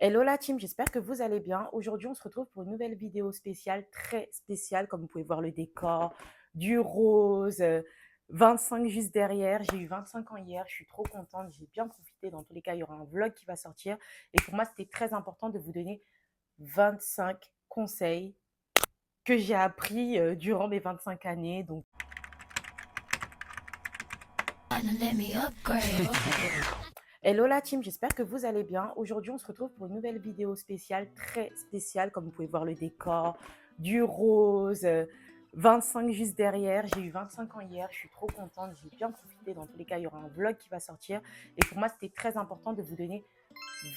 Hello la team, j'espère que vous allez bien. Aujourd'hui, on se retrouve pour une nouvelle vidéo spéciale, très spéciale, comme vous pouvez voir le décor, du rose, 25 juste derrière. J'ai eu 25 ans hier, je suis trop contente, j'ai bien profité. Dans tous les cas, il y aura un vlog qui va sortir. Et pour moi, c'était très important de vous donner 25 conseils que j'ai appris durant mes 25 années. Donc, hello la team, j'espère que vous allez bien. Aujourd'hui, on se retrouve pour une nouvelle vidéo spéciale, très spéciale, comme vous pouvez voir le décor, du rose, 25 juste derrière. J'ai eu 25 ans hier, je suis trop contente, j'ai bien profité. Dans tous les cas, il y aura un vlog qui va sortir. Et pour moi, c'était très important de vous donner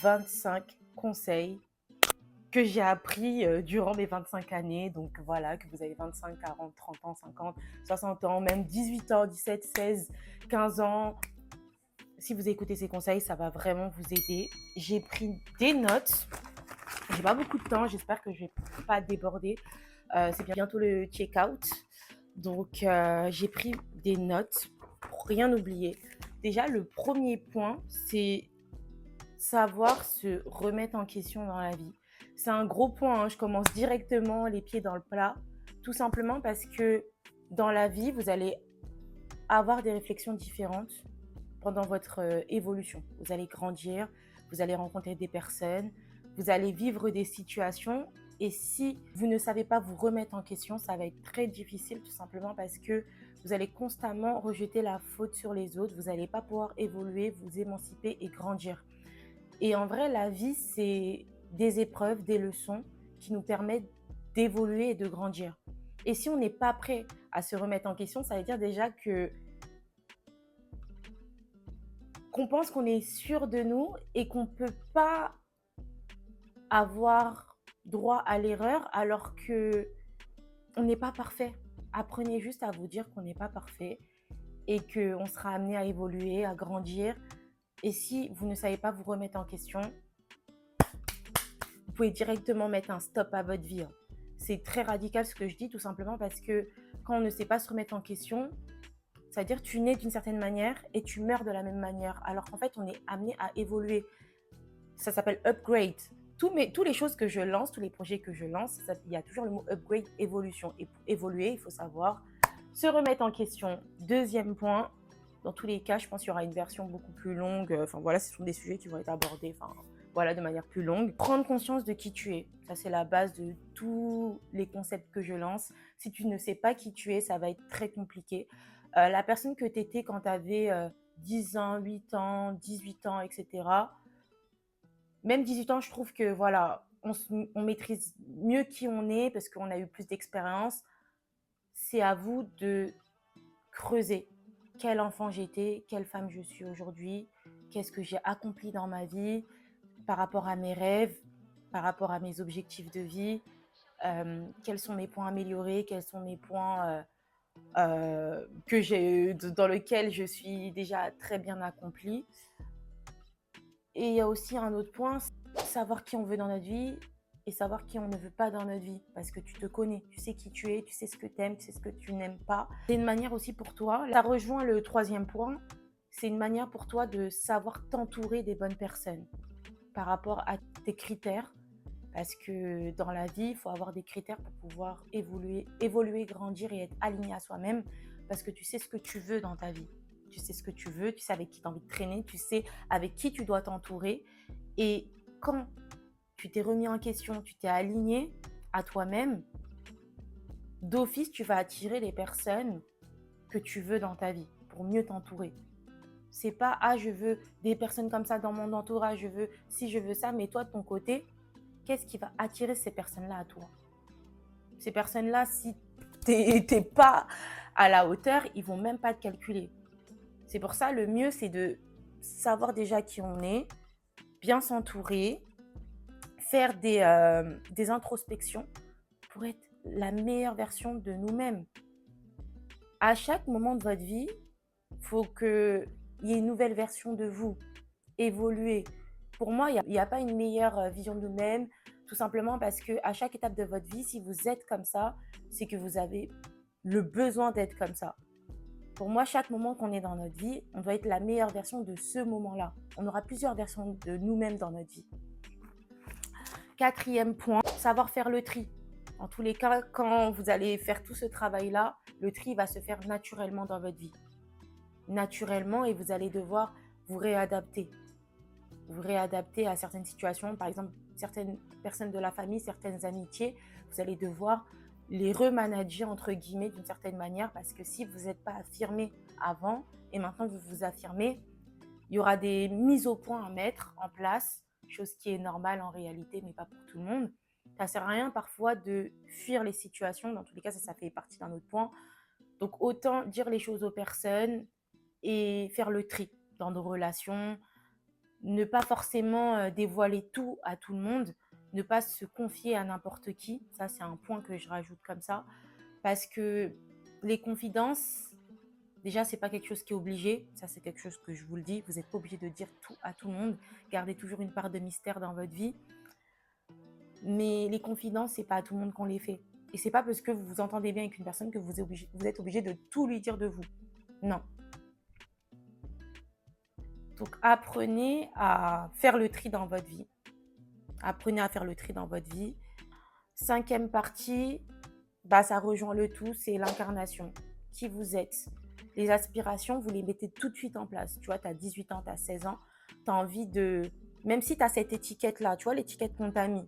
25 conseils que j'ai appris durant mes 25 années. Donc voilà, que vous avez 25, 40, 30 ans, 50, 60 ans, même 18 ans, 17, 16, 15 ans. Si vous écoutez ces conseils, ça va vraiment vous aider. J'ai pris des notes. J'ai pas beaucoup de temps. J'espère que je vais pas déborder. C'est bientôt le check-out. Donc, j'ai pris des notes pour rien oublier. Déjà, le premier point, c'est savoir se remettre en question dans la vie. C'est un gros point, hein. Je commence directement les pieds dans le plat. Tout simplement parce que dans la vie, vous allez avoir des réflexions différentes pendant votre évolution. Vous allez grandir, vous allez rencontrer des personnes, vous allez vivre des situations. Et si vous ne savez pas vous remettre en question, ça va être très difficile tout simplement parce que vous allez constamment rejeter la faute sur les autres. Vous n'allez pas pouvoir évoluer, vous émanciper et grandir. Et en vrai, la vie, c'est des épreuves, des leçons qui nous permettent d'évoluer et de grandir. Et si on n'est pas prêt à se remettre en question, ça veut dire déjà que qu'on pense qu'on est sûr de nous et qu'on ne peut pas avoir droit à l'erreur alors que on n'est pas parfait. Apprenez juste à vous dire qu'on n'est pas parfait et qu'on sera amené à évoluer, à grandir. Et si vous ne savez pas vous remettre en question, vous pouvez directement mettre un stop à votre vie. C'est très radical ce que je dis, tout simplement parce que quand on ne sait pas se remettre en question, c'est-à-dire tu nais d'une certaine manière et tu meurs de la même manière. Alors qu'en fait, on est amené à évoluer. Ça s'appelle upgrade. Tous les choses que je lance, tous les projets que je lance, il y a toujours le mot upgrade, évolution. Et pour évoluer, il faut savoir se remettre en question. Deuxième point, dans tous les cas, je pense qu'il y aura une version beaucoup plus longue. Enfin voilà, ce sont des sujets qui vont être abordés. Enfin voilà, de manière plus longue. Prendre conscience de qui tu es. Ça, c'est la base de tous les concepts que je lance. Si tu ne sais pas qui tu es, ça va être très compliqué. La personne que tu étais quand tu avais 10 ans, 8 ans, 18 ans, etc. Même 18 ans, je trouve que voilà, on maîtrise mieux qui on est parce qu'on a eu plus d'expérience. C'est à vous de creuser. Quel enfant j'étais, quelle femme je suis aujourd'hui, qu'est-ce que j'ai accompli dans ma vie par rapport à mes rêves, par rapport à mes objectifs de vie, quels sont mes points améliorés, quels sont mes points dans lesquels je suis déjà très bien accomplie. Et il y a aussi un autre point, savoir qui on veut dans notre vie et savoir qui on ne veut pas dans notre vie. Parce que tu te connais, tu sais qui tu es, tu sais ce que tu aimes, tu sais ce que tu n'aimes pas. C'est une manière aussi pour toi, ça rejoint le troisième point, c'est une manière pour toi de savoir t'entourer des bonnes personnes par rapport à tes critères. Parce que dans la vie, il faut avoir des critères pour pouvoir évoluer, grandir et être aligné à soi-même. Parce que tu sais ce que tu veux dans ta vie. Tu sais ce que tu veux, tu sais avec qui tu as envie de traîner, tu sais avec qui tu dois t'entourer. Et quand tu t'es remis en question, tu t'es aligné à toi-même, d'office, tu vas attirer les personnes que tu veux dans ta vie pour mieux t'entourer. C'est pas, ah, je veux des personnes comme ça dans mon entourage, je veux ça, mais toi, de ton côté, qu'est-ce qui va attirer ces personnes-là à toi? Ces personnes-là, si t'es pas à la hauteur, ils vont même pas te calculer. C'est pour ça, le mieux, c'est de savoir déjà qui on est, bien s'entourer, faire des introspections pour être la meilleure version de nous-mêmes. À chaque moment de votre vie, il faut qu'il y ait une nouvelle version de vous, évoluer. Pour moi, il n'y a pas une meilleure vision de nous-mêmes, tout simplement parce qu'à chaque étape de votre vie, si vous êtes comme ça, c'est que vous avez le besoin d'être comme ça. Pour moi, chaque moment qu'on est dans notre vie, on doit être la meilleure version de ce moment-là. On aura plusieurs versions de nous-mêmes dans notre vie. 4e point, savoir faire le tri. En tous les cas, quand vous allez faire tout ce travail-là, le tri va se faire naturellement dans votre vie. Naturellement, et vous allez devoir vous réadapter. Vous réadapter à certaines situations, par exemple, certaines personnes de la famille, certaines amitiés, vous allez devoir les remanager, entre guillemets, d'une certaine manière, parce que si vous n'êtes pas affirmé avant, et maintenant vous vous affirmez, il y aura des mises au point à mettre en place, chose qui est normale en réalité, mais pas pour tout le monde. Ça ne sert à rien parfois de fuir les situations, dans tous les cas, ça fait partie d'un autre point. Donc autant dire les choses aux personnes et faire le tri dans nos relations, ne pas forcément dévoiler tout à tout le monde, ne pas se confier à n'importe qui. Ça, c'est un point que je rajoute comme ça. Parce que les confidences, déjà, c'est pas quelque chose qui est obligé. Ça, c'est quelque chose que je vous le dis. Vous n'êtes pas obligé de dire tout à tout le monde. Gardez toujours une part de mystère dans votre vie. Mais les confidences, c'est pas à tout le monde qu'on les fait. Et c'est pas parce que vous vous entendez bien avec une personne que vous êtes obligé de tout lui dire de vous. Non. Donc, apprenez à faire le tri dans votre vie. Apprenez à faire le tri dans votre vie. 5e partie, ça rejoint le tout, c'est l'incarnation. Qui vous êtes. Les aspirations, vous les mettez tout de suite en place. Tu vois, tu as 18 ans, tu as 16 ans, tu as envie de... Même si tu as cette étiquette-là, tu vois, l'étiquette qu'on t'a mis,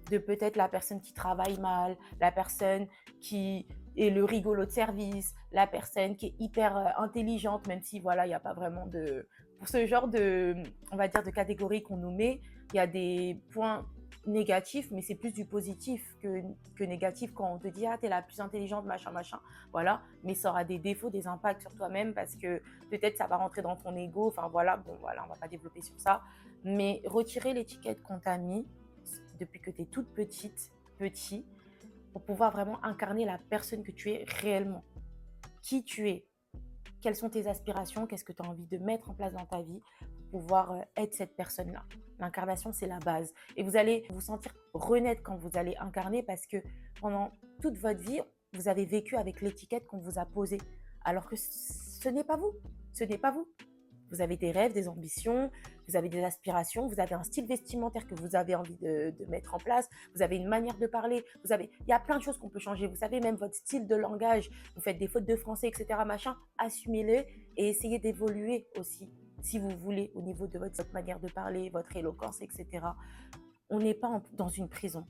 de peut-être la personne qui travaille mal, la personne qui est le rigolo de service, la personne qui est hyper intelligente, même si, voilà, il n'y a pas vraiment de... Pour ce genre de, on va dire, de catégorie qu'on nous met, il y a des points négatifs, mais c'est plus du positif que négatif quand on te dit « Ah, t'es la plus intelligente, machin, machin ». Voilà, mais ça aura des défauts, des impacts sur toi-même parce que peut-être ça va rentrer dans ton ego. Enfin, voilà, bon, voilà, on va pas développer sur ça. Mais retirer l'étiquette qu'on t'a mis depuis que tu es toute petite, petit, pour pouvoir vraiment incarner la personne que tu es réellement. Qui tu es, quelles sont tes aspirations, qu'est-ce que tu as envie de mettre en place dans ta vie pour pouvoir être cette personne-là. L'incarnation, c'est la base. Et vous allez vous sentir renaître quand vous allez incarner parce que pendant toute votre vie, vous avez vécu avec l'étiquette qu'on vous a posée. Alors que ce n'est pas vous. Ce n'est pas vous. Vous avez des rêves, des ambitions, vous avez des aspirations, vous avez un style vestimentaire que vous avez envie de mettre en place, vous avez une manière de parler, il y a plein de choses qu'on peut changer. Vous savez, même votre style de langage, vous faites des fautes de français, etc. Machin, assumez-les et essayez d'évoluer aussi, si vous voulez, au niveau de votre manière de parler, votre éloquence, etc. On n'est pas dans une prison.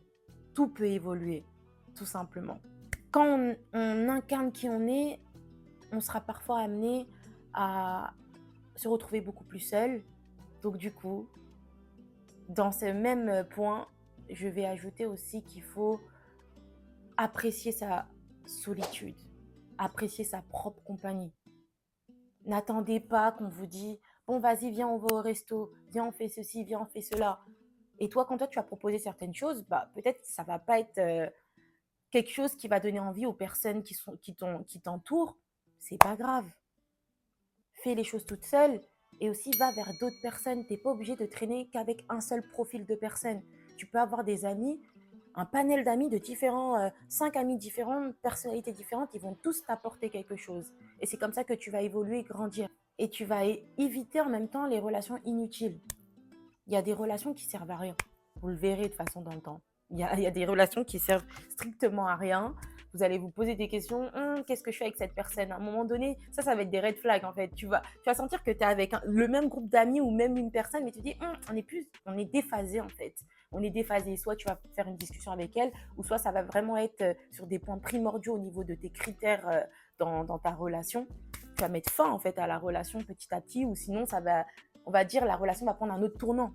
Tout peut évoluer, tout simplement. Quand on incarne qui on sera parfois amené à se retrouver beaucoup plus seul. Donc du coup, dans ce même point, je vais ajouter aussi qu'il faut apprécier sa solitude, apprécier sa propre compagnie. N'attendez pas qu'on vous dise « Bon, vas-y, viens, on va au resto, viens, on fait ceci, viens, on fait cela ». Et toi, quand toi, tu as proposé certaines choses, peut-être ça va pas être quelque chose qui va donner envie aux personnes qui t'entourent. C'est pas grave. Fais les choses toute seule et aussi va vers d'autres personnes. Tu n'es pas obligé de traîner qu'avec un seul profil de personne. Tu peux avoir des amis, un panel d'amis de différents, 5 amis différents, personnalités différentes, ils vont tous t'apporter quelque chose. Et c'est comme ça que tu vas évoluer, grandir. Et tu vas éviter en même temps les relations inutiles. Il y a des relations qui servent à rien. Vous le verrez de toute façon dans le temps. Il y a des relations qui servent strictement à rien. Vous allez vous poser des questions. Qu'est-ce que je fais avec cette personne? À un moment donné, ça va être des red flags en fait. Tu vas sentir que tu es avec le même groupe d'amis ou même une personne, mais tu te dis, on est déphasé en fait. On est déphasé. Soit tu vas faire une discussion avec elle, ou soit ça va vraiment être sur des points primordiaux au niveau de tes critères dans ta relation. Tu vas mettre fin en fait à la relation petit à petit, ou sinon on va dire la relation va prendre un autre tournant.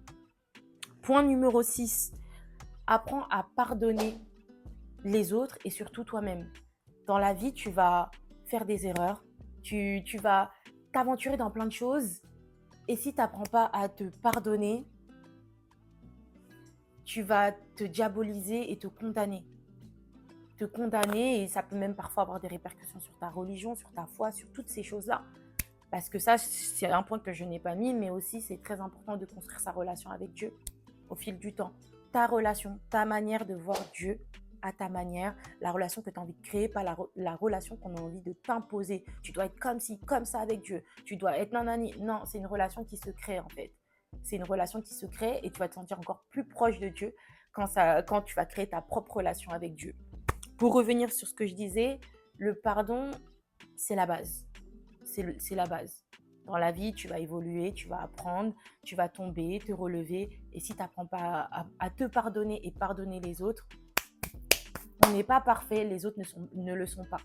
Point numéro 6. Apprends à pardonner les autres et surtout toi-même. Dans la vie, tu vas faire des erreurs, tu vas t'aventurer dans plein de choses et si tu n'apprends pas à te pardonner, tu vas te diaboliser et te condamner. Te condamner et ça peut même parfois avoir des répercussions sur ta religion, sur ta foi, sur toutes ces choses-là. Parce que ça, c'est un point que je n'ai pas mis, mais aussi c'est très important de construire sa relation avec Dieu au fil du temps. Ta relation, ta manière de voir Dieu à ta manière, la relation que tu as envie de créer, pas la relation qu'on a envie de t'imposer. Tu dois être comme ci, comme ça avec Dieu. Tu dois être nanani. Non, c'est une relation qui se crée en fait. C'est une relation qui se crée et tu vas te sentir encore plus proche de Dieu quand tu vas créer ta propre relation avec Dieu. Pour revenir sur ce que je disais, le pardon, c'est la base. C'est la base. Dans la vie, tu vas évoluer, tu vas apprendre, tu vas tomber, te relever. Et si tu n'apprends pas à te pardonner et pardonner les autres, on n'est pas parfait, les autres ne le sont pas.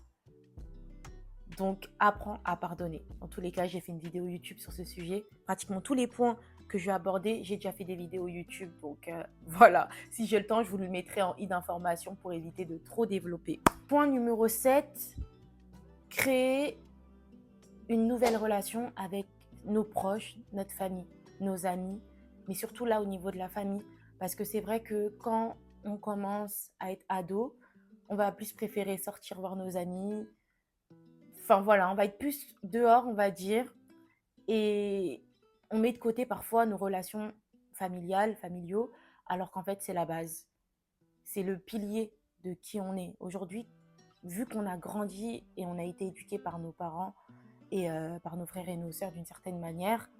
Donc, apprends à pardonner. Dans tous les cas, j'ai fait une vidéo YouTube sur ce sujet. Pratiquement tous les points que je vais aborder, j'ai déjà fait des vidéos YouTube. Donc, voilà. Si j'ai le temps, je vous le mettrai en i d'information pour éviter de trop développer. Point numéro 7, créer une nouvelle relation avec nos proches, notre famille, nos amis, mais surtout là au niveau de la famille. Parce que c'est vrai que quand on commence à être ado, on va plus préférer sortir voir nos amis. Enfin voilà, on va être plus dehors, on va dire, et on met de côté parfois nos relations familiales, familiaux, alors qu'en fait c'est la base. C'est le pilier de qui on est. Aujourd'hui, vu qu'on a grandi et on a été éduqué par nos parents et par nos frères et nos sœurs d'une certaine manière,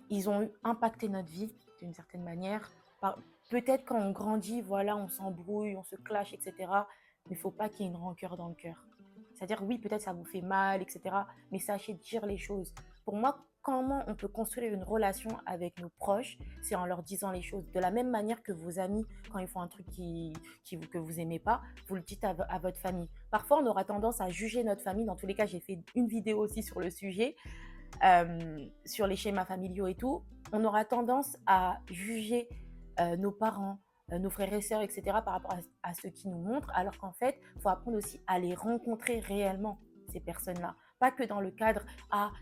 ils ont impacté notre vie d'une certaine manière. Peut-être quand on grandit, voilà, on s'embrouille, on se clash, etc. Mais il ne faut pas qu'il y ait une rancœur dans le cœur. C'est-à-dire, oui, peut-être ça vous fait mal, etc. Mais sachez dire les choses. Pour moi, comment on peut construire une relation avec nos proches, c'est en leur disant les choses. De la même manière que vos amis, quand ils font un truc que vous n'aimez pas, vous le dites à votre famille. Parfois, on aura tendance à juger notre famille. Dans tous les cas, j'ai fait une vidéo aussi sur le sujet. Sur les schémas familiaux et tout, on aura tendance à juger nos parents, nos frères et sœurs, etc. par rapport à ce qu'ils nous montrent, alors qu'en fait, il faut apprendre aussi à les rencontrer réellement, ces personnes-là. Pas que dans le cadre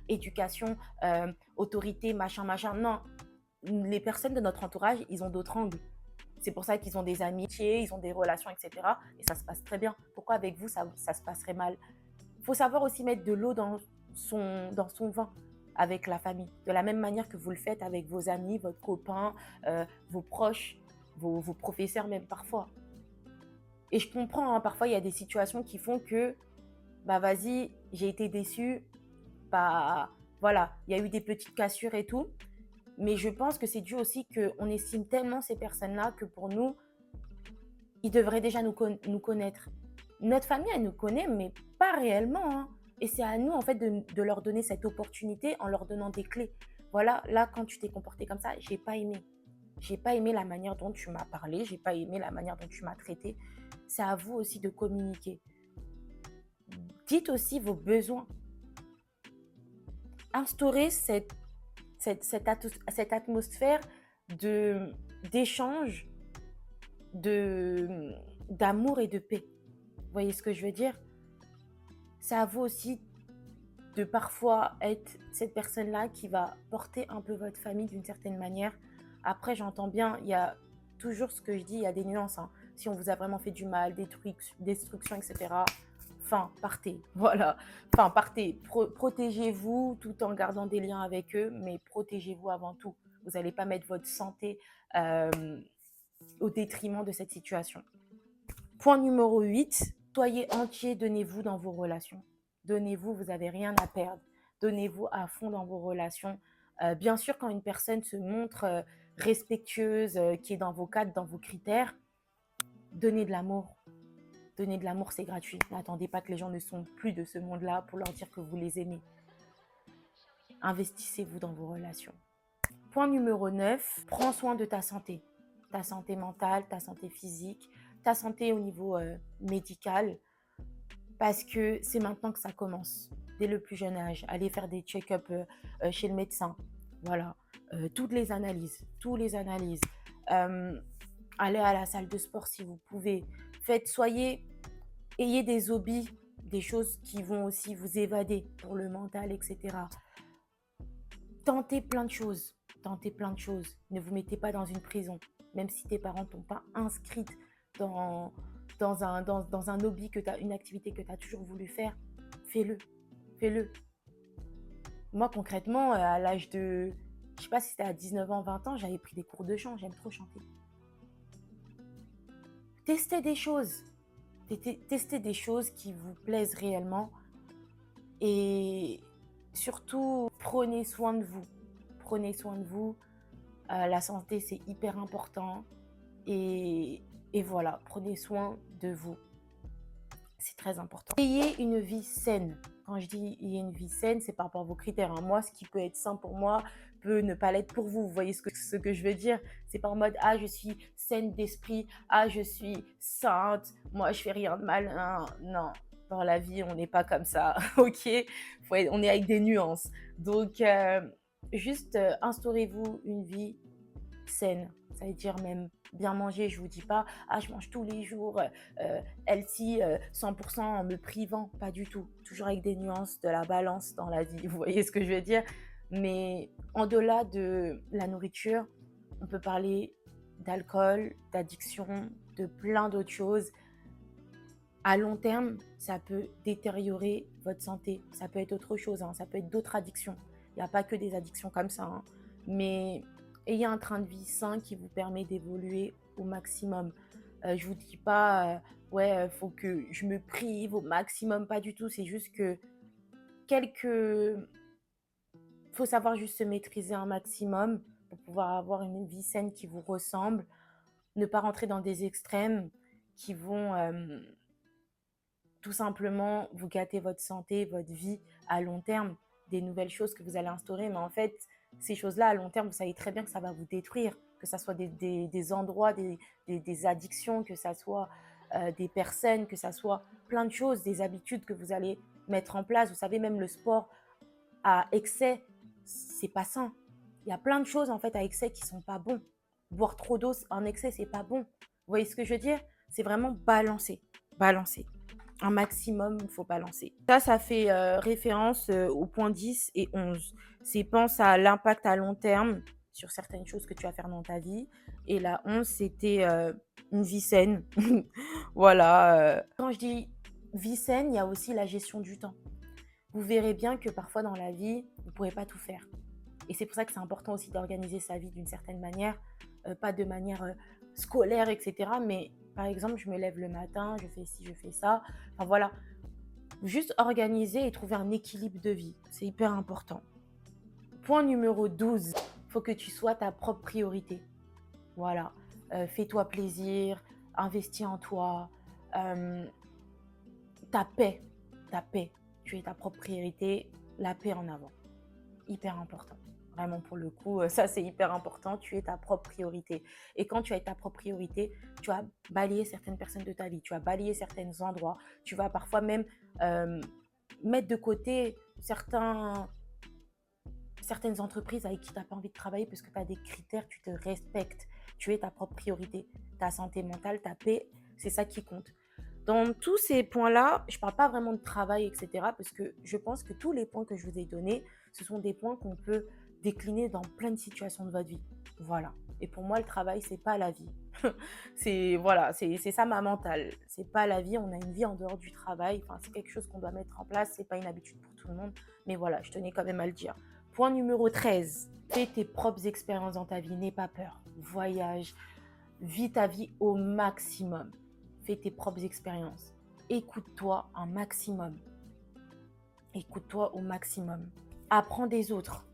éducation, autorité, machin, machin. Non, les personnes de notre entourage, ils ont d'autres angles. C'est pour ça qu'ils ont des amitiés, ils ont des relations, etc. Et ça se passe très bien. Pourquoi avec vous, ça se passerait mal? Il faut savoir aussi mettre de l'eau dans son vin avec la famille. De la même manière que vous le faites avec vos amis, votre copain, vos proches, vos professeurs même parfois. Et je comprends, hein, parfois il y a des situations qui font que, bah vas-y, j'ai été déçue, bah voilà, il y a eu des petites cassures et tout. Mais je pense que c'est dû aussi qu'on estime tellement ces personnes-là que pour nous, ils devraient déjà nous connaître. Notre famille, elle nous connaît, mais pas réellement, hein. Et c'est à nous, en fait, de leur donner cette opportunité en leur donnant des clés. Voilà, là, quand tu t'es comporté comme ça, j'ai pas aimé. J'ai pas aimé la manière dont tu m'as parlé, j'ai pas aimé la manière dont tu m'as traité. C'est à vous aussi de communiquer. Dites aussi vos besoins. Instaurez cette atmosphère d'échange, d'amour et de paix. Vous voyez ce que je veux dire? C'est à vous aussi de parfois être cette personne-là qui va porter un peu votre famille d'une certaine manière. Après, j'entends bien, il y a toujours ce que je dis, il y a des nuances, hein. Si on vous a vraiment fait du mal, des trucs, destruction, etc., enfin, partez. Voilà. Enfin, partez. Protégez-vous tout en gardant des liens avec eux, mais protégez-vous avant tout. Vous n'allez pas mettre votre santé au détriment de cette situation. Point numéro 8, soyez entier, donnez-vous dans vos relations. Donnez-vous, vous n'avez rien à perdre. Donnez-vous à fond dans vos relations. Bien sûr, quand une personne se montre respectueuse, qui est dans vos cadres, dans vos critères, donnez de l'amour. Donnez de l'amour, c'est gratuit. N'attendez pas que les gens ne sont plus de ce monde-là pour leur dire que vous les aimez. Investissez-vous dans vos relations. Point numéro 9, prends soin de ta santé. Ta santé mentale, ta santé physique, ta santé au niveau médical, parce que c'est maintenant que ça commence, dès le plus jeune âge. Allez faire des check-up chez le médecin, voilà, toutes les analyses. Allez à la salle de sport si vous pouvez. Ayez des hobbies, des choses qui vont aussi vous évader pour le mental, etc. Tentez plein de choses. Ne vous mettez pas dans une prison. Même si tes parents ne t'ont pas inscrite dans un hobby, une activité que tu as toujours voulu faire, fais-le. Moi, concrètement, à l'âge de, je sais pas si c'était à 19 ans, 20 ans, j'avais pris des cours de chant. J'aime trop chanter. Testez des choses. Testez des choses qui vous plaisent réellement. Et surtout, prenez soin de vous. La santé, c'est hyper important. et, et voilà, prenez soin de vous. C'est très important. Ayez une vie saine. Quand je dis ayez une vie saine, c'est par rapport à vos critères, hein. Moi, ce qui peut être sain pour moi peut ne pas l'être pour vous. Vous voyez ce que je veux dire? C'est pas en mode ah je suis saine d'esprit, ah je suis sainte, moi je fais rien de mal. Non, non. Dans la vie, on n'est pas comme ça, ok? On est avec des nuances. Donc, juste instaurez-vous une vie saine. Ça veut dire même bien manger. Je vous dis pas, ah, je mange tous les jours, healthy, 100% en me privant. Pas du tout. Toujours avec des nuances, de la balance dans la vie. Vous voyez ce que je veux dire? Mais en-delà de la nourriture, on peut parler d'alcool, d'addiction, de plein d'autres choses. À long terme, ça peut détériorer votre santé. Ça peut être autre chose, hein. Ça peut être d'autres addictions. Il n'y a pas que des addictions comme ça, hein. Mais ayez un train de vie sain qui vous permet d'évoluer au maximum. Je vous dis pas, ouais, faut que je me prive au maximum, pas du tout. C'est juste que quelques... faut savoir juste se maîtriser un maximum pour pouvoir avoir une vie saine qui vous ressemble. Ne pas rentrer dans des extrêmes qui vont... tout simplement, vous gâtez votre santé, votre vie à long terme, des nouvelles choses que vous allez instaurer. Mais en fait, ces choses-là, à long terme, vous savez très bien que ça va vous détruire, que ce soit des endroits, des addictions, que ce soit des personnes, que ce soit plein de choses, des habitudes que vous allez mettre en place. Vous savez, même le sport à excès, c'est pas sain. Il y a plein de choses en fait à excès qui sont pas bons. Boire trop d'eau en excès, c'est pas bon. Vous voyez ce que je veux dire? C'est vraiment balancer, balancer. Un maximum, il faut balancer. Ça fait référence aux points 10 et 11. C'est pense à l'impact à long terme sur certaines choses que tu vas faire dans ta vie. Et la 11, c'était une vie saine. Voilà. Quand je dis vie saine, il y a aussi la gestion du temps. Vous verrez bien que parfois dans la vie, vous ne pourrez pas tout faire. Et c'est pour ça que c'est important aussi d'organiser sa vie d'une certaine manière, pas de manière scolaire, etc. Mais par exemple, je me lève le matin, je fais ci, je fais ça. Enfin voilà, juste organiser et trouver un équilibre de vie. C'est hyper important. Point numéro 12, il faut que tu sois ta propre priorité. Voilà, fais-toi plaisir, investis en toi, ta paix, ta paix. Tu es ta propre priorité, la paix en avant. Hyper important. Vraiment, pour le coup, ça, c'est hyper important. Tu es ta propre priorité. Et quand tu es ta propre priorité, tu vas balayer certaines personnes de ta vie. Tu vas balayer certains endroits. Tu vas parfois même mettre de côté certaines entreprises avec qui tu n'as pas envie de travailler parce que tu as des critères, tu te respectes. Tu es ta propre priorité. Ta santé mentale, ta paix, c'est ça qui compte. Dans tous ces points-là, je ne parle pas vraiment de travail, etc. Parce que je pense que tous les points que je vous ai donnés, ce sont des points qu'on peut décliner dans plein de situations de votre vie. Voilà. Et pour moi, le travail, c'est pas la vie. C'est ça ma mentale. C'est pas la vie. On a une vie en dehors du travail. Enfin, c'est quelque chose qu'on doit mettre en place. C'est pas une habitude pour tout le monde. Mais voilà, je tenais quand même à le dire. Point numéro 13. Fais tes propres expériences dans ta vie. N'aie pas peur. Voyage. Vis ta vie au maximum. Fais tes propres expériences. Écoute-toi un maximum. Écoute-toi au maximum. Apprends des autres.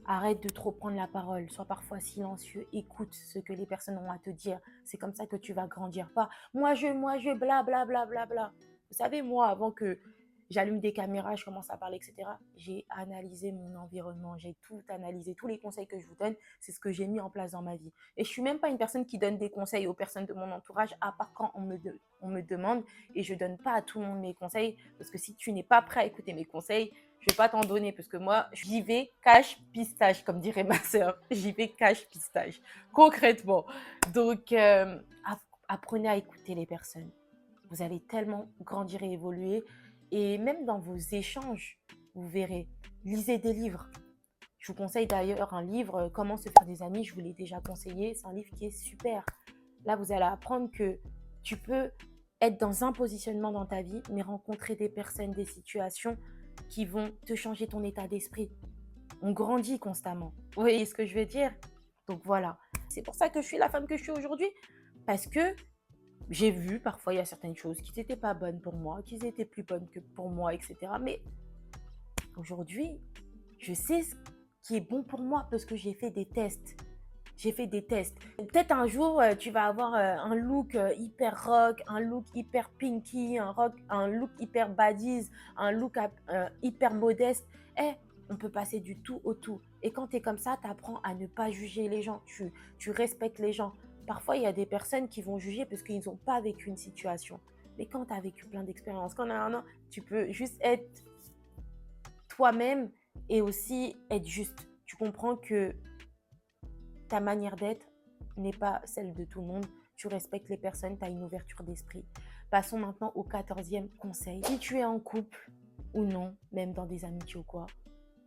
Arrête de trop prendre la parole. Sois parfois silencieux. Écoute ce que les personnes ont à te dire. C'est comme ça que tu vas grandir. Pas moi je, bla bla bla bla bla. Vous savez, moi, avant que j'allume des caméras, je commence à parler, etc. J'ai analysé mon environnement. J'ai tout analysé. Tous les conseils que je vous donne, c'est ce que j'ai mis en place dans ma vie. Et je ne suis même pas une personne qui donne des conseils aux personnes de mon entourage, à part quand on me demande. Et je ne donne pas à tout le monde mes conseils. Parce que si tu n'es pas prêt à écouter mes conseils, je ne vais pas t'en donner. Parce que moi, j'y vais cash pistache, comme dirait ma sœur. J'y vais cash pistache. Concrètement. Donc, apprenez à écouter les personnes. Vous allez tellement grandir et évoluer. Et même dans vos échanges, vous verrez, lisez des livres. Je vous conseille d'ailleurs un livre, Comment se faire des amis, je vous l'ai déjà conseillé. C'est un livre qui est super. Là, vous allez apprendre que tu peux être dans un positionnement dans ta vie, mais rencontrer des personnes, des situations qui vont te changer ton état d'esprit. On grandit constamment. Vous voyez ce que je veux dire? Donc voilà. C'est pour ça que je suis la femme que je suis aujourd'hui. Parce que j'ai vu parfois il y a certaines choses qui n'étaient pas bonnes pour moi, qui étaient plus bonnes que pour moi, etc. Mais aujourd'hui, je sais ce qui est bon pour moi parce que j'ai fait des tests. J'ai fait des tests. Peut-être un jour, tu vas avoir un look hyper rock, un look hyper pinky, un look hyper baddies, un look hyper modeste. Eh, on peut passer du tout au tout. Et quand tu es comme ça, tu apprends à ne pas juger les gens. Tu respectes les gens. Parfois, il y a des personnes qui vont juger parce qu'ils n'ont pas vécu une situation. Mais quand tu as vécu plein d'expériences, quand tu peux juste être toi-même et aussi être juste. Tu comprends que ta manière d'être n'est pas celle de tout le monde. Tu respectes les personnes, tu as une ouverture d'esprit. Passons maintenant au 14e conseil. Si tu es en couple ou non, même dans des amitiés ou quoi,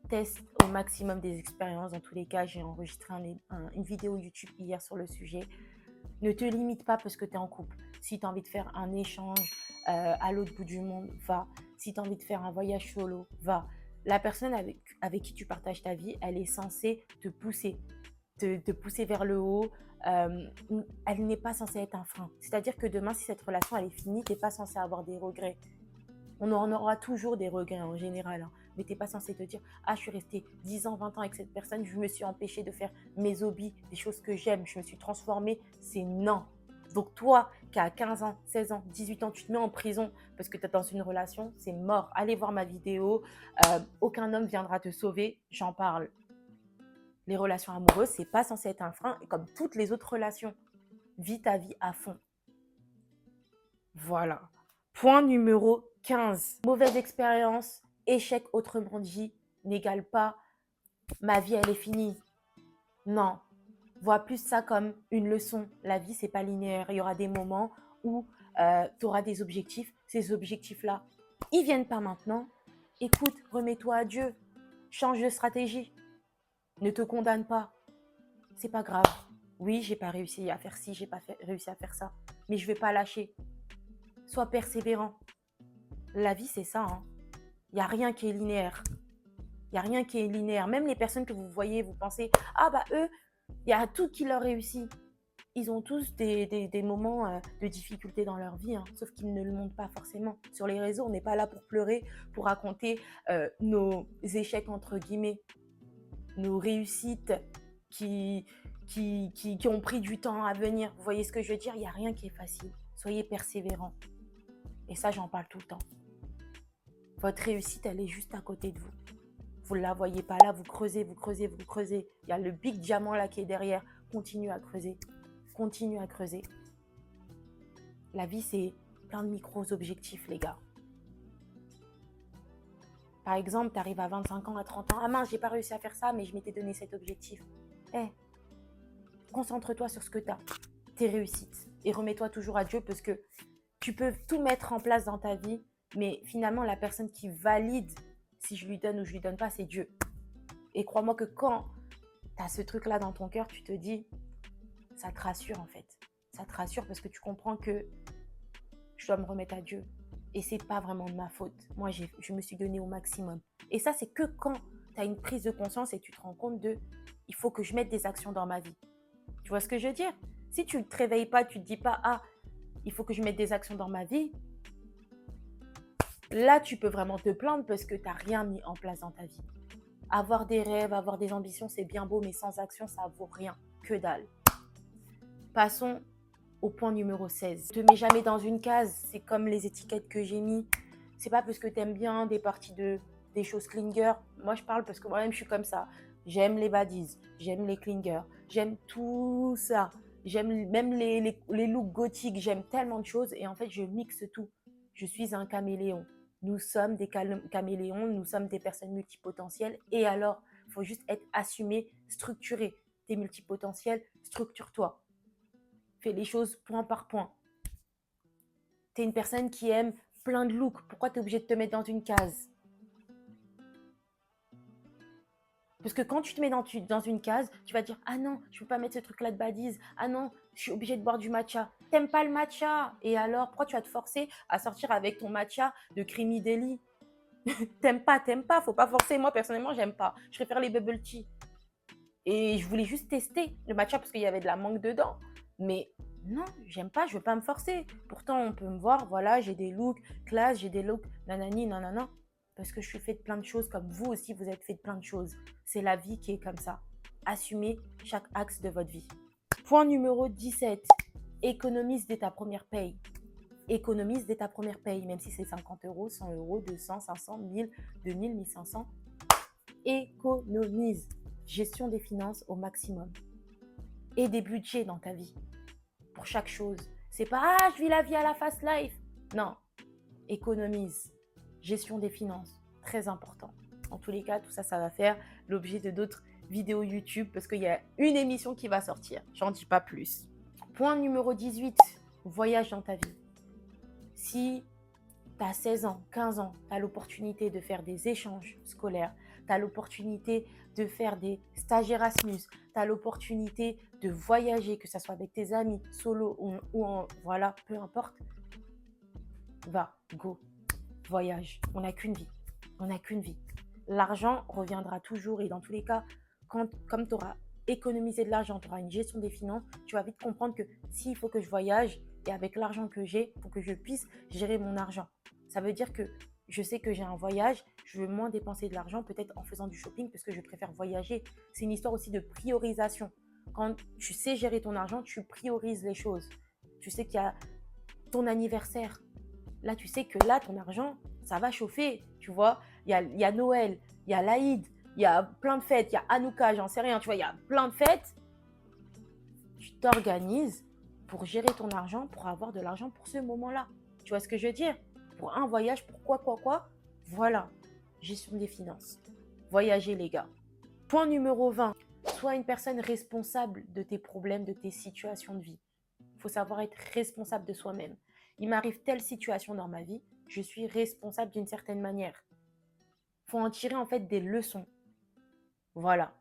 teste au maximum des expériences. Dans tous les cas, j'ai enregistré une vidéo YouTube hier sur le sujet. Ne te limite pas parce que tu es en couple. Si tu as envie de faire un échange à l'autre bout du monde, va. Si tu as envie de faire un voyage solo, va. La personne avec qui tu partages ta vie, elle est censée te pousser, te pousser vers le haut. Elle n'est pas censée être un frein. C'est-à-dire que demain, si cette relation elle est finie, tu n'es pas censé avoir des regrets. On en aura toujours des regrets en général, hein. Mais tu n'es pas censé te dire « Ah, je suis restée 10 ans, 20 ans avec cette personne, je me suis empêchée de faire mes hobbies, des choses que j'aime, je me suis transformée. » C'est non. Donc toi, qui as 15 ans, 16 ans, 18 ans, tu te mets en prison parce que tu es dans une relation, c'est mort. Allez voir ma vidéo. Aucun homme viendra te sauver, j'en parle. Les relations amoureuses, c'est pas censé être un frein. Et comme toutes les autres relations, vis ta vie à fond. Voilà. Point numéro 15. Mauvaise expérience, échec autrement dit, n'égale pas ma vie, elle est finie. Non. Vois plus ça comme une leçon. La vie, c'est pas linéaire. Il y aura des moments où tu auras des objectifs. Ces objectifs-là, ils viennent pas maintenant. Écoute, remets-toi à Dieu. Change de stratégie. Ne te condamne pas. C'est pas grave. Oui, j'ai pas réussi à faire ci, j'ai pas réussi à faire ça. Mais je vais pas lâcher. Sois persévérant. La vie, c'est ça, hein. Il n'y a rien qui est linéaire. Il n'y a rien qui est linéaire. Même les personnes que vous voyez, vous pensez, ah bah eux, il y a tout qui leur réussit. Ils ont tous des moments de difficulté dans leur vie, hein, sauf qu'ils ne le montrent pas forcément. Sur les réseaux, on n'est pas là pour pleurer, pour raconter nos échecs, entre guillemets, nos réussites qui ont pris du temps à venir. Vous voyez ce que je veux dire? Il n'y a rien qui est facile. Soyez persévérants. Et ça, j'en parle tout le temps. Votre réussite, elle est juste à côté de vous. Vous ne la voyez pas là, vous creusez, vous creusez, vous creusez. Il y a le big diamant là qui est derrière. Continue à creuser. Continue à creuser. La vie, c'est plein de micros objectifs, les gars. Par exemple, tu arrives à 25 ans, à 30 ans. Ah mince, j'ai pas réussi à faire ça, mais je m'étais donné cet objectif. Concentre-toi sur ce que tu as, tes réussites. Et remets-toi toujours à Dieu parce que tu peux tout mettre en place dans ta vie, mais finalement, la personne qui valide si je lui donne ou je lui donne pas, c'est Dieu. Et crois-moi que quand tu as ce truc-là dans ton cœur, tu te dis, ça te rassure en fait. Ça te rassure parce que tu comprends que je dois me remettre à Dieu. Et c'est pas vraiment de ma faute. Moi, je me suis donné au maximum. Et ça, c'est que quand tu as une prise de conscience et tu te rends compte de, il faut que je mette des actions dans ma vie. Tu vois ce que je veux dire? Si tu ne te réveilles pas, tu ne te dis pas, ah, il faut que je mette des actions dans ma vie. Là, tu peux vraiment te plaindre parce que tu n'as rien mis en place dans ta vie. Avoir des rêves, avoir des ambitions, c'est bien beau, mais sans action, ça vaut rien. Que dalle. Passons au point numéro 16. Ne te mets jamais dans une case. C'est comme les étiquettes que j'ai mis. C'est pas parce que tu aimes bien des parties des choses clinger. Moi, je parle parce que moi-même, je suis comme ça. J'aime les baddies, j'aime les clingers, j'aime tout ça. J'aime même les looks gothiques, j'aime tellement de choses. Et en fait, je mixe tout. Je suis un caméléon. Nous sommes des caméléons, nous sommes des personnes multipotentielles. Et alors, il faut juste être assumé, structuré. T'es multipotentiel, structure-toi. Fais les choses point par point. T'es une personne qui aime plein de looks. Pourquoi tu es obligé de te mettre dans une case? Parce que quand tu te mets dans une case, tu vas dire « Ah non, je ne peux pas mettre ce truc-là de badise. Ah non, je suis obligée de boire du matcha. » T'aimes pas le matcha. Et alors, pourquoi tu vas te forcer à sortir avec ton matcha de Creamy Deli? T'aimes pas. Faut pas forcer. Moi, personnellement, j'aime pas. Je préfère les bubble tea. Et je voulais juste tester le matcha parce qu'il y avait de la mangue dedans. Mais non, j'aime pas, je veux pas me forcer. Pourtant, on peut me voir, voilà, j'ai des looks classe, j'ai des looks nanani, nanana. Parce que je suis faite de plein de choses, comme vous aussi, vous êtes fait de plein de choses. C'est la vie qui est comme ça. assumez chaque axe de votre vie. Point numéro 17, économise dès ta première paye. Économise dès ta première paye, même si c'est 50 euros, 100 euros, 200, 500, 1000, 2000, 1500. Économise. Gestion des finances au maximum. Et des budgets dans ta vie. Pour chaque chose. C'est pas, je vis la vie à la fast life. Non. Économise. Gestion des finances. Très important. En tous les cas, tout ça, ça va faire l'objet de d'autres vidéos YouTube parce qu'il y a une émission qui va sortir. J'en dis pas plus. Point numéro 18. Voyage dans ta vie. Si tu as 16 ans, 15 ans, tu as l'opportunité de faire des échanges scolaires, tu as l'opportunité de faire des stages Erasmus, tu as l'opportunité de voyager, que ce soit avec tes amis, solo voilà, peu importe. Va, go, voyage. On n'a qu'une vie. On n'a qu'une vie. L'argent reviendra toujours et dans tous les cas, comme tu auras économisé de l'argent, tu auras une gestion des finances, tu vas vite comprendre que s'il faut que je voyage et avec l'argent que j'ai, il faut que je puisse gérer mon argent. Ça veut dire que je sais que j'ai un voyage, je veux moins dépenser de l'argent peut-être en faisant du shopping parce que je préfère voyager. C'est une histoire aussi de priorisation. Quand tu sais gérer ton argent, tu priorises les choses. Tu sais qu'il y a ton anniversaire. Là, tu sais que là, ton argent, ça va chauffer, tu vois. Il y a Noël, il y a l'Aïd, il y a plein de fêtes, il y a Hanouka, j'en sais rien, tu vois, il y a plein de fêtes. Tu t'organises pour gérer ton argent, pour avoir de l'argent pour ce moment-là. Tu vois ce que je veux dire? Pour un voyage, pour quoi? Voilà, gestion des finances. Voyager, les gars. Point numéro 20. Sois une personne responsable de tes problèmes, de tes situations de vie. Il faut savoir être responsable de soi-même. Il m'arrive telle situation dans ma vie, je suis responsable d'une certaine manière. Il faut en tirer en fait des leçons. Voilà.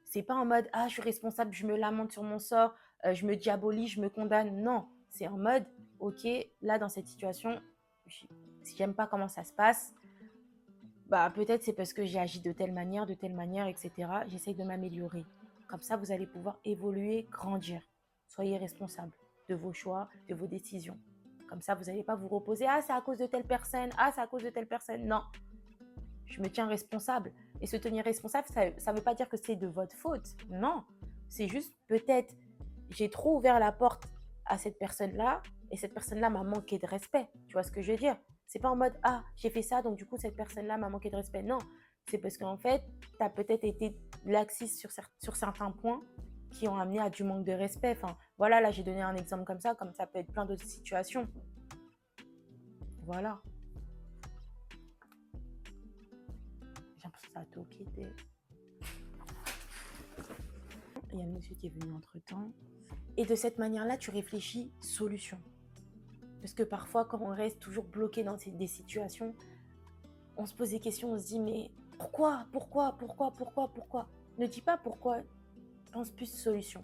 C'est pas en mode « Ah, je suis responsable, je me lamente sur mon sort, je me diabolise, je me condamne. » Non, c'est en mode « Ok, là dans cette situation, si j'aime pas comment ça se passe, bah peut-être c'est parce que j'ai agi de telle manière, etc. J'essaye de m'améliorer. » Comme ça, vous allez pouvoir évoluer, grandir. Soyez responsable de vos choix, de vos décisions. Comme ça, vous n'allez pas vous reposer « Ah, c'est à cause de telle personne. Ah, c'est à cause de telle personne. » Non, je me tiens responsable. Et se tenir responsable, ça ne veut pas dire que c'est de votre faute. Non, c'est juste peut-être j'ai trop ouvert la porte à cette personne-là et cette personne-là m'a manqué de respect. Tu vois ce que je veux dire? C'est pas en mode « Ah, j'ai fait ça, donc du coup, cette personne-là m'a manqué de respect. » Non, c'est parce qu'en fait, tu as peut-être été laxiste sur certains points qui ont amené à du manque de respect. Enfin, voilà, là, j'ai donné un exemple comme ça peut être plein d'autres situations. Voilà. J'ai l'impression que ça a toqué. Il y a le monsieur qui est venu entre-temps. Et de cette manière-là, tu réfléchis solution. Parce que parfois, quand on reste toujours bloqué dans des situations, on se pose des questions, on se dit, mais pourquoi? Ne dis pas pourquoi, pense plus solution.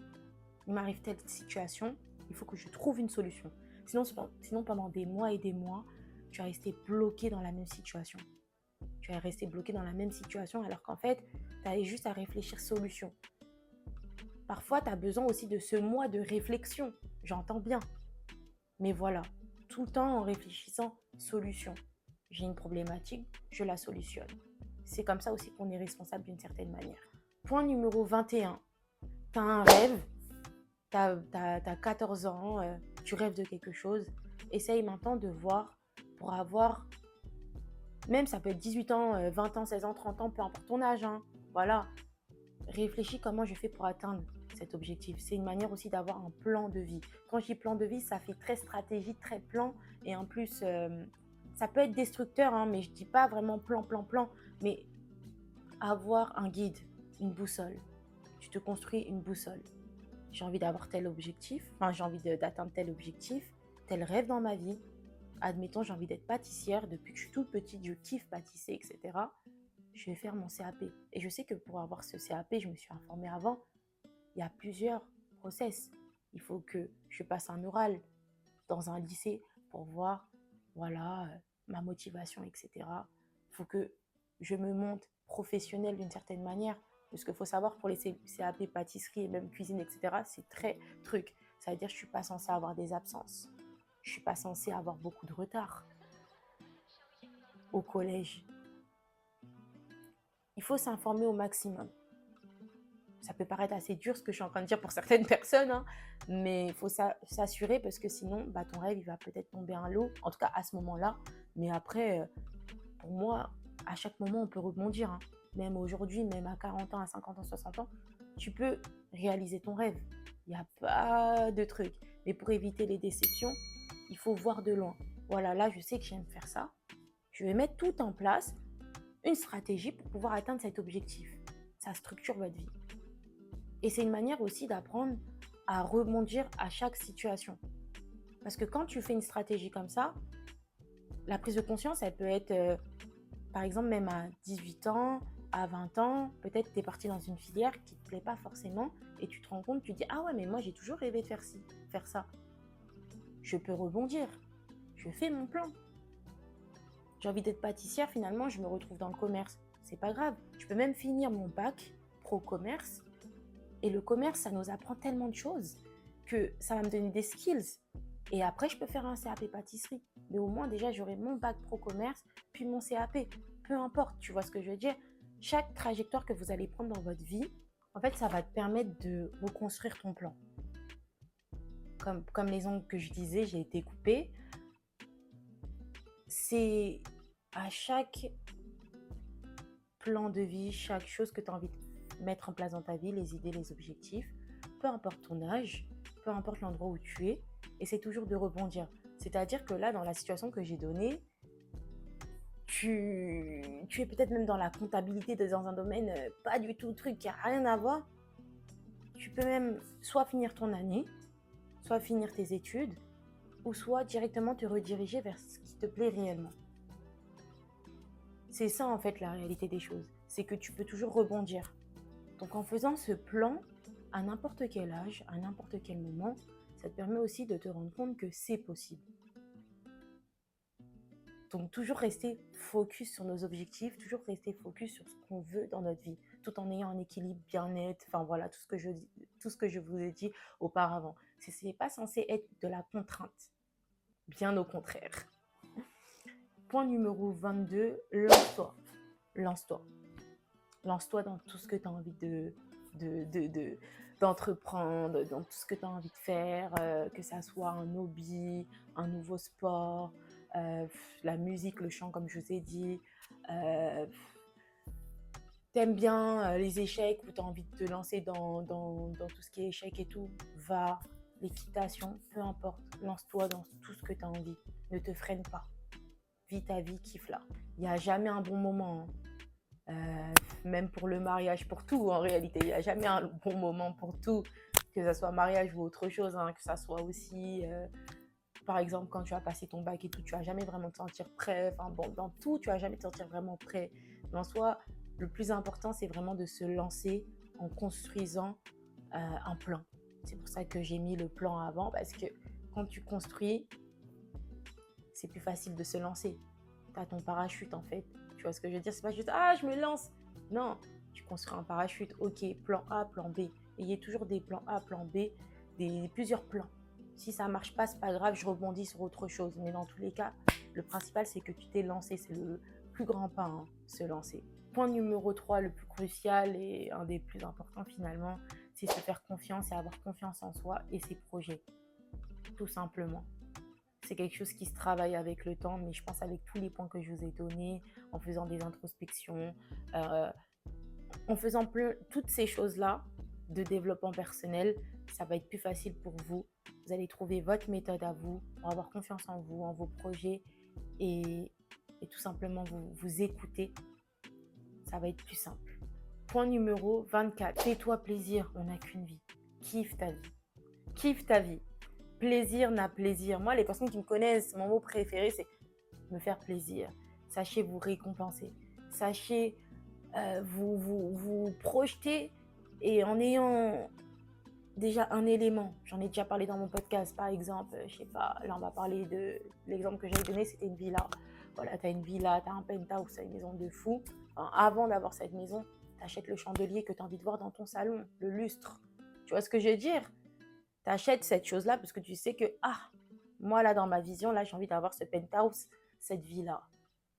Il m'arrive telle situation, il faut que je trouve une solution. Sinon pendant des mois et des mois, tu vas rester bloqué dans la même situation. Tu vas rester bloqué dans la même situation alors qu'en fait, tu as juste à réfléchir solution. Parfois, tu as besoin aussi de ce mois de réflexion. J'entends bien. Mais voilà, tout le temps en réfléchissant solution. J'ai une problématique, je la solutionne. C'est comme ça aussi qu'on est responsable d'une certaine manière. Point numéro 21. Tu as un rêve, tu as 14 ans, tu rêves de quelque chose. Essaye maintenant de voir pour avoir, même ça peut être 18 ans, 20 ans, 16 ans, 30 ans, peu importe ton âge. Hein. Voilà, réfléchis comment je fais pour atteindre cet objectif. C'est une manière aussi d'avoir un plan de vie. Quand je dis plan de vie, ça fait très stratégie, très plan. Et en plus, ça peut être destructeur, hein, mais je ne dis pas vraiment plan. Mais avoir un guide, une boussole. Tu te construis une boussole. J'ai envie d'avoir tel objectif. Enfin, j'ai envie d'atteindre tel objectif, tel rêve dans ma vie. Admettons, j'ai envie d'être pâtissière. Depuis que je suis toute petite, je kiffe pâtisser, etc. Je vais faire mon CAP. Et je sais que pour avoir ce CAP, je me suis informée avant, il y a plusieurs process. Il faut que je passe un oral dans un lycée pour voir, voilà, ma motivation, etc. Il faut que je me monte professionnelle d'une certaine manière. Parce qu'il faut savoir, pour les CAP pâtisserie et même cuisine, etc., c'est très truc. Ça veut dire que je ne suis pas censée avoir des absences. Je ne suis pas censée avoir beaucoup de retard au collège. Il faut s'informer au maximum. Ça peut paraître assez dur ce que je suis en train de dire pour certaines personnes, hein, mais il faut s'assurer parce que sinon, bah, ton rêve, il va peut-être tomber à l'eau, en tout cas à ce moment-là. Mais après, pour moi, à chaque moment, on peut rebondir, hein. Même aujourd'hui, même à 40 ans, à 50 ans, 60 ans, tu peux réaliser ton rêve. Il n'y a pas de truc. Mais pour éviter les déceptions, il faut voir de loin. Voilà, là, je sais que j'aime faire ça. Je vais mettre tout en place, une stratégie pour pouvoir atteindre cet objectif. Ça structure votre vie. Et c'est une manière aussi d'apprendre à rebondir à chaque situation. Parce que quand tu fais une stratégie comme ça, la prise de conscience, elle peut être, par exemple, même à 18 ans, à 20 ans, peut-être tu es parti dans une filière qui ne te plaît pas forcément et tu te rends compte, tu te dis, ah ouais, mais moi j'ai toujours rêvé de faire ça. Je peux rebondir. Je fais mon plan. J'ai envie d'être pâtissière, finalement, je me retrouve dans le commerce. C'est pas grave. Je peux même finir mon bac pro commerce. Et le commerce, ça nous apprend tellement de choses que ça va me donner des skills. Et après, je peux faire un CAP pâtisserie. Mais au moins, déjà, j'aurai mon bac pro commerce, puis mon CAP. Peu importe, tu vois ce que je veux dire. Chaque trajectoire que vous allez prendre dans votre vie, en fait, ça va te permettre de reconstruire ton plan. Comme les ongles que je disais, j'ai été coupée. C'est à chaque plan de vie, chaque chose que tu as envie de mettre en place dans ta vie, les idées, les objectifs, peu importe ton âge, peu importe l'endroit où tu es, et c'est toujours de rebondir. C'est-à-dire que là, dans la situation que j'ai donnée, tu es peut-être même dans la comptabilité, dans un domaine pas du tout truc qui n'a rien à voir. Tu peux même soit finir ton année, soit finir tes études, ou soit directement te rediriger vers ce qui te plaît réellement. C'est ça en fait la réalité des choses, c'est que tu peux toujours rebondir. Donc en faisant ce plan, à n'importe quel âge, à n'importe quel moment, ça te permet aussi de te rendre compte que c'est possible. Donc toujours rester focus sur nos objectifs, toujours rester focus sur ce qu'on veut dans notre vie, tout en ayant un équilibre bien net, enfin voilà, tout ce que je vous ai dit auparavant. Ce n'est pas censé être de la contrainte, bien au contraire. Point numéro 22, lance-toi. Lance-toi. Lance-toi dans tout ce que tu as envie d'entreprendre, dans tout ce que tu as envie de faire, que ça soit un hobby, un nouveau sport, la musique, le chant, comme je vous ai dit. T'aimes bien les échecs ou tu as envie de te lancer dans tout ce qui est échecs et tout, va, l'équitation, peu importe. Lance-toi dans tout ce que tu as envie. Ne te freine pas. Vis ta vie, kiffe-la. Il n'y a jamais un bon moment, hein. Même pour le mariage, pour tout en réalité, il n'y a jamais un bon moment pour tout, que ce soit mariage ou autre chose, hein, que ça soit aussi, par exemple, quand tu as passé ton bac et tout, tu vas jamais vraiment te sentir prêt, enfin bon, dans tout, tu vas jamais te sentir vraiment prêt. Mais en soi, le plus important, c'est vraiment de se lancer en construisant un plan. C'est pour ça que j'ai mis le plan avant, parce que quand tu construis, c'est plus facile de se lancer. Tu as ton parachute en fait. Tu vois ce que je veux dire? C'est pas juste ah, je me lance. Non, tu construis un parachute. Ok, plan A, plan B. Ayez toujours des plans A, plan B, plusieurs plans. Si ça marche pas, c'est pas grave, je rebondis sur autre chose. Mais dans tous les cas, le principal, c'est que tu t'es lancé. C'est le plus grand pas, hein, se lancer. Point numéro 3, le plus crucial et un des plus importants finalement, c'est se faire confiance et avoir confiance en soi et ses projets. Tout simplement. C'est quelque chose qui se travaille avec le temps, mais je pense avec tous les points que je vous ai donnés, en faisant des introspections, en faisant toutes ces choses-là de développement personnel, ça va être plus facile pour vous. Vous allez trouver votre méthode à vous, pour avoir confiance en vous, en vos projets et tout simplement vous écouter. Ça va être plus simple. Point numéro 24, fais-toi plaisir, on n'a qu'une vie. Kiffe ta vie. Kiffe ta vie. Plaisir n'a plaisir. Moi, les personnes qui me connaissent, mon mot préféré, c'est me faire plaisir. Sachez vous récompenser. Sachez vous projeter et en ayant déjà un élément. J'en ai déjà parlé dans mon podcast, par exemple. Je sais pas, là, on va parler de l'exemple que j'avais donné, c'était une villa. Voilà, tu as une villa, tu as un penthouse, tu as une maison de fou. Enfin, avant d'avoir cette maison, tu achètes le chandelier que tu as envie de voir dans ton salon, le lustre. Tu vois ce que je veux dire? Tu achètes cette chose-là parce que tu sais que, moi, là, dans ma vision, là, j'ai envie d'avoir ce penthouse, cette vie-là.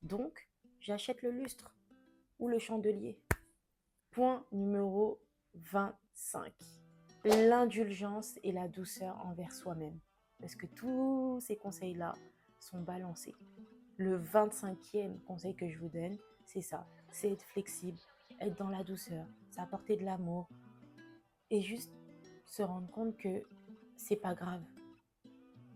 Donc, j'achète le lustre ou le chandelier. Point numéro 25. L'indulgence et la douceur envers soi-même. Parce que tous ces conseils-là sont balancés. Le 25e conseil que je vous donne, c'est ça. C'est être flexible, être dans la douceur, c'est apporter de l'amour et juste se rendre compte que c'est pas grave.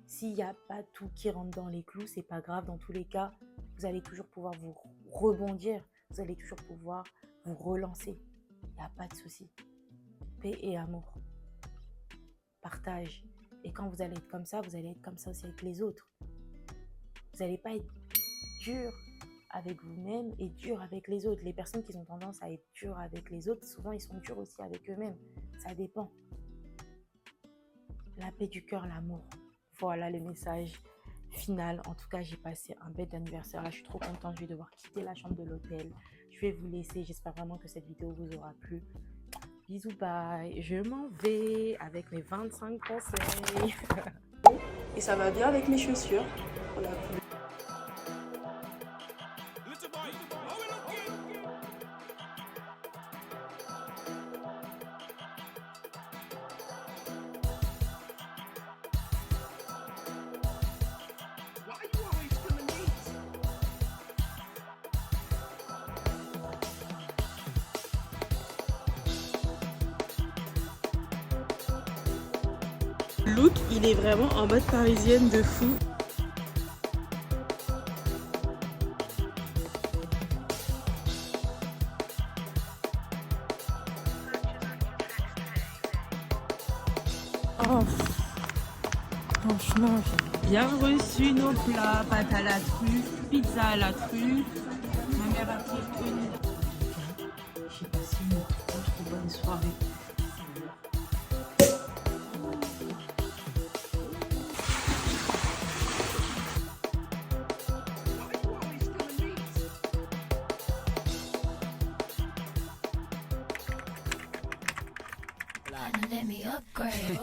S'il n'y a pas tout qui rentre dans les clous, c'est pas grave. Dans tous les cas, vous allez toujours pouvoir vous rebondir. Vous allez toujours pouvoir vous relancer. Il n'y a pas de souci. Paix et amour. Partage. Et quand vous allez être comme ça, vous allez être comme ça aussi avec les autres. Vous n'allez pas être dur avec vous-même et dur avec les autres. Les personnes qui ont tendance à être dures avec les autres, souvent ils sont durs aussi avec eux-mêmes. Ça dépend. La paix du cœur, l'amour. Voilà le message final. En tout cas, j'ai passé un bête d'anniversaire. Là, je suis trop contente. Je vais devoir quitter la chambre de l'hôtel. Je vais vous laisser. J'espère vraiment que cette vidéo vous aura plu. Bisous, bye. Je m'en vais avec mes 25 conseils. Et ça va bien avec mes chaussures. Voilà. Look, il est vraiment en mode parisienne de fou. Oh, franchement, J'ai bien reçu nos plats, pâtes à la truffe, pizza à la truffe. Ma mère a fait une. j'ai passé une trop bonne soirée. Let me upgrade.